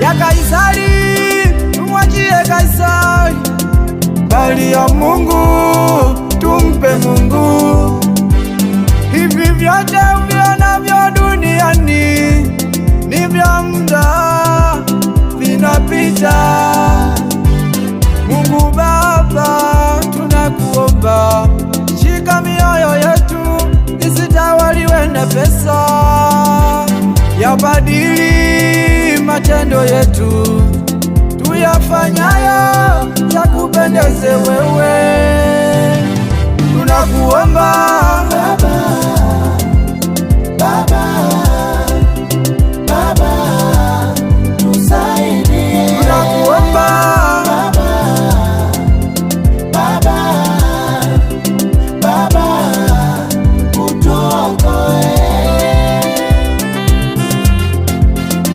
Ya Kaisari tumwachie Kaisari, bali ya Mungu tumpe Mungu. Hivi vyote vionavyo duniani ni vya muda, vinapita. Mungu Baba, tunakuomba, shika mioyo yetu isitawaliwe na pesa, yabadili matendo yetu tuyafanyayo yakupendeze wewe. Tunakuomba